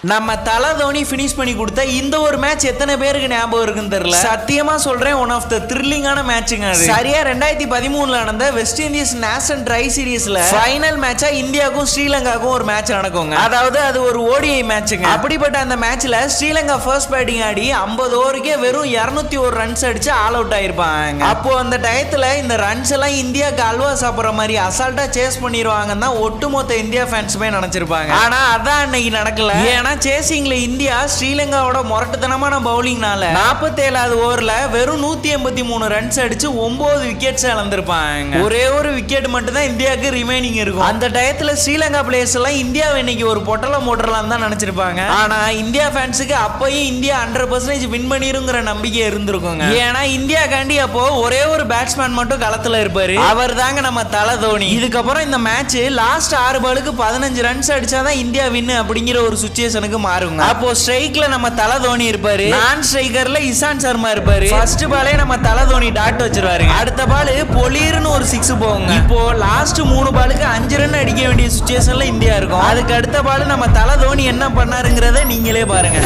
நம்ம தல தோனி ஃபினிஷ் பண்ணி கொடுத்த இந்த ஒரு மேட்ச் எத்தனை பேருக்கு ஞாபகம் இருக்குன்னு தெரியல. சத்தியமா சொல்றேன், ஒன் ஆஃப் த த்ரில்லிங்கான மேட்சுங்க. சரியா 2013 நடந்த வெஸ்ட் இண்டீஸ் நேஷனல் ட்ரை சீரீஸ்ல ஃபைனல் மேட்சா இந்தியாவுக்கும் ஸ்ரீலங்காவுக்கும் ஒரு மேட்ச் நடக்குங்க. அதாவது அது ஒரு ஓடிஐ மேட்சுங்க. அப்படிப்பட்ட அந்த மேட்ச்ல ஸ்ரீலங்கா ஃபர்ஸ்ட் பேட்டிங் ஆடி 50 ஓவருக்கே வெறும் 201 ரன்ஸ் அடிச்சு ஆல் அவுட் ஆயிருப்பாங்க. அப்போ அந்த டயத்துல இந்த ரன்ஸ் எல்லாம் இந்தியாவுக்கு அல்வா சாப்பிடுற மாதிரி அசால்ட்டா சேஸ் பண்ணிடுவாங்கன்னு தான் ஒட்டுமொத்த இந்தியா ஃபேன்ஸுமே நினைச்சிருப்பாங்க. ஆனா அதான் அன்னைக்கு நடக்கல. ஏன்னா சேசிங்ல இந்தியா ஸ்ரீலங்காவோட முரட்டுத்தனமான பவுலிங்னால 47வது ஓவர்ல வெறும் 183 ரன்ஸ் அடிச்சு 9 விக்கெட்ஸ் இழந்திருப்பாங்க. ஒரே ஒரு விக்கெட் மட்டும் தான் இந்தியாவுக்கு ரிமைனிங் இருக்கும். அந்த டயத்துல ஸ்ரீலங்கா பிளேயர்ஸ் எல்லாம் இந்தியாவை இன்னைக்கு ஒரு பொட்டல மோட்டர்லாம் தான் நினைச்சிருப்பாங்க. ஆனா இந்தியா ஃபேன்ஸுக்கு அப்பயும் இந்தியா 100% வின் பண்ணிருங்கிற நம்பிக்கை இருந்திருக்குங்க. ஏன்னா இந்தியா காண்டி அப்போ ஒரே ஒரு பேட்ஸ்மேன் மட்டும் களத்துல இருப்பாரு. அவர் தாங்க நம்ம தல தோனி. இதுக்கப்புறம் இந்த மேட்ச் லாஸ்ட் 6 பாலுக்கு 15 ரன்ஸ் அடிச்சாதான் இந்தியா வின் அப்படிங்கிற ஒரு சுச்சுவேஷன் மாறுங்க. அப்போ ஸ்ட்ரைக்ல நம்ம தல தோனி இருப்பாரு, நான் ஸ்ட்ரைக்கர்ல இசான் சர்மா இருப்பாரு. ஃபர்ஸ்ட் பாலே நம்ம தல தோனி டாட் வச்சிருவாரு. அடுத்த பால் பொலிர்னு ஒரு 6 போகுங்க. இப்போ லாஸ்ட் 3 பாலுக்கு 5 ரன் அடிக்க வேண்டிய சுச்சுவேஷன்ல இந்தியா இருக்கும். அதுக்கு அடுத்த பால் நம்ம தல தோனி என்ன பண்ணாருங்கிறத நீங்களே பாருங்க.